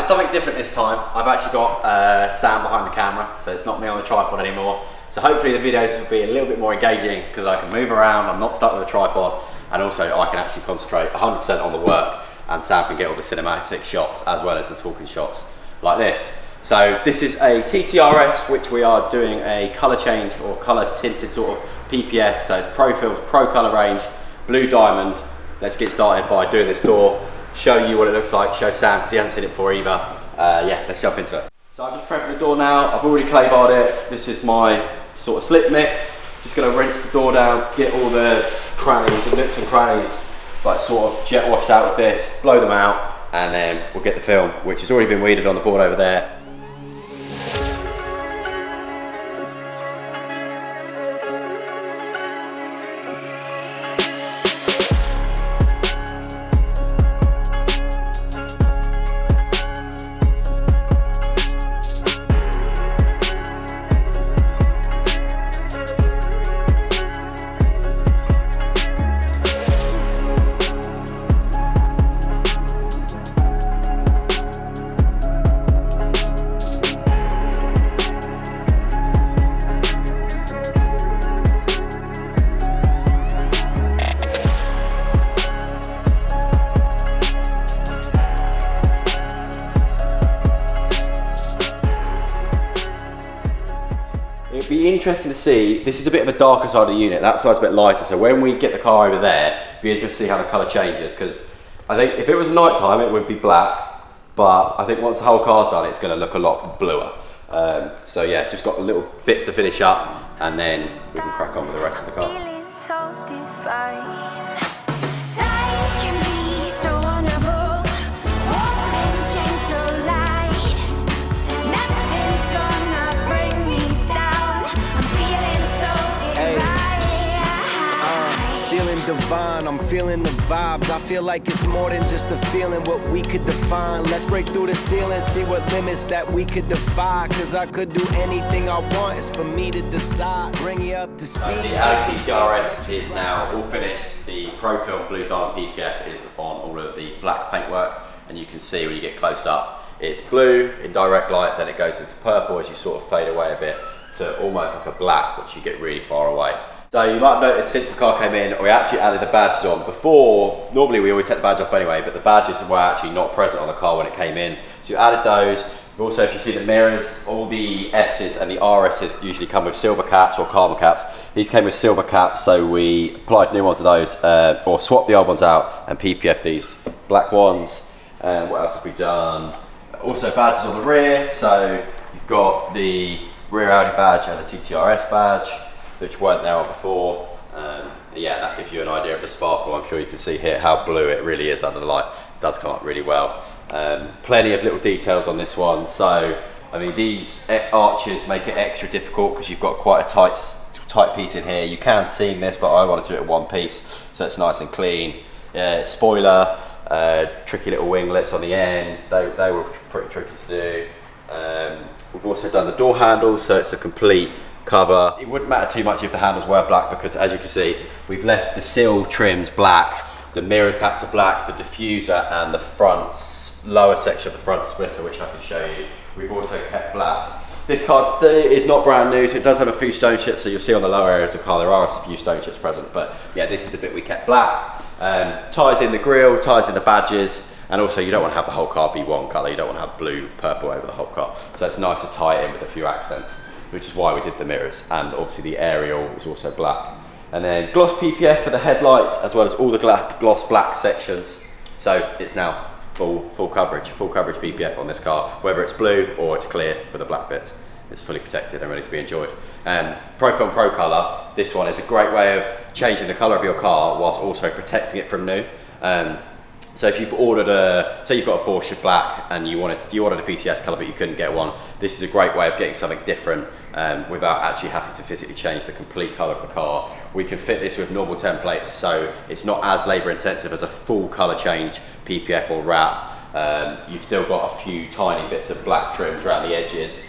for something different this time. I've actually got Sam behind the camera, so it's not me on the tripod anymore. So hopefully the videos will be a little bit more engaging because I can move around, I'm not stuck with a tripod, and also I can actually concentrate 100% on the work, and Sam can get all the cinematic shots as well as the talking shots like this. So this is a TTRS, which we are doing a colour change or colour tinted sort of PPF. So it's Profilm's Pro Colour range, Blue Diamond. Let's get started by doing this door, show you what it looks like, show Sam because he hasn't seen it before either. Yeah, let's jump into it. So I'm just prepping the door now. I've already clay barred it. This is my sort of slip mix. Just going to rinse the door down, get all the crannies and nooks and crannies like sort of jet washed out with this, blow them out, and then we'll get the film, which has already been weeded on the board over there. It'd be interesting to see, this is a bit of a darker side of the unit, that side's a bit lighter, so when we get the car over there, it'd be interesting to see how the colour changes, because I think if it was night time it would be black, but I think once the whole car's done it's going to look a lot bluer. So yeah, just got the little bits to finish up and then we can crack on with the rest of the car. Divine, I'm feeling the vibes. I feel like it's more than just a feeling, what we could define. Let's break through the ceiling, see what limits that we could defy. Cause I could do anything I want, it's for me to decide. Bring you up to speed. The Audi TTRS is now all finished. The Profilm Blue Diamond PPF is on all of the black paintwork, and you can see when you get close up, it's blue in direct light, then it goes into purple as you sort of fade away a bit to almost like a black, which you get really far away. So you might notice since the car came in, we actually added the badges on. Before, normally we always take the badge off anyway, but the badges were actually not present on the car when it came in. So you added those. Also, if you see the mirrors, all the S's and the RS's usually come with silver caps or carbon caps. These came with silver caps, so we applied new ones of those, or swapped the old ones out and PPF these black ones. What else have we done? Also badges on the rear, so you've got the rear Audi badge and the TTRS badge, which weren't there before. Yeah, that gives you an idea of the sparkle. I'm sure you can see here how blue it really is under the light. It does come up really well. Plenty of little details on this one. So, I mean, these arches make it extra difficult because you've got quite a tight piece in here. You can seam this, but I wanted to do it in one piece, so it's nice and clean. Spoiler, tricky little winglets on the end. They were pretty tricky to do. We've also done the door handles, so it's a complete cover. It wouldn't matter too much if the handles were black because, as you can see, we've left the sill trims black, the mirror caps are black, the diffuser and the front lower section of the front splitter, which I can show you, we've also kept black. This car is not brand new, so it does have a few stone chips, so you'll see on the lower areas of the car there are a few stone chips present, but yeah, this is the bit we kept black. Ties in the grille, ties in the badges, and also you don't want to have the whole car be one colour, you don't want to have blue, purple over the whole car, so it's nice to tie it in with a few accents, which is why we did the mirrors, and obviously the aerial is also black. And then gloss PPF for the headlights, as well as all the gloss black sections. So it's now full coverage PPF on this car, whether it's blue or it's clear for the black bits. It's fully protected and ready to be enjoyed. Profilm Pro Colour, this one is a great way of changing the colour of your car whilst also protecting it from new. So if you've ordered say you've got a Porsche black and you ordered a PCS colour but you couldn't get one, this is a great way of getting something different without actually having to physically change the complete colour of the car. We can fit this with normal templates, so it's not as labour intensive as a full colour change PPF or wrap. You've still got a few tiny bits of black trims around the edges,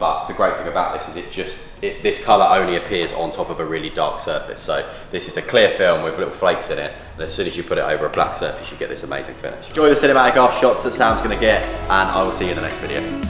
but the great thing about this is this colour only appears on top of a really dark surface. So this is a clear film with little flakes in it, and as soon as you put it over a black surface, you get this amazing finish. Enjoy the cinematic after shots that Sam's going to get, and I will see you in the next video.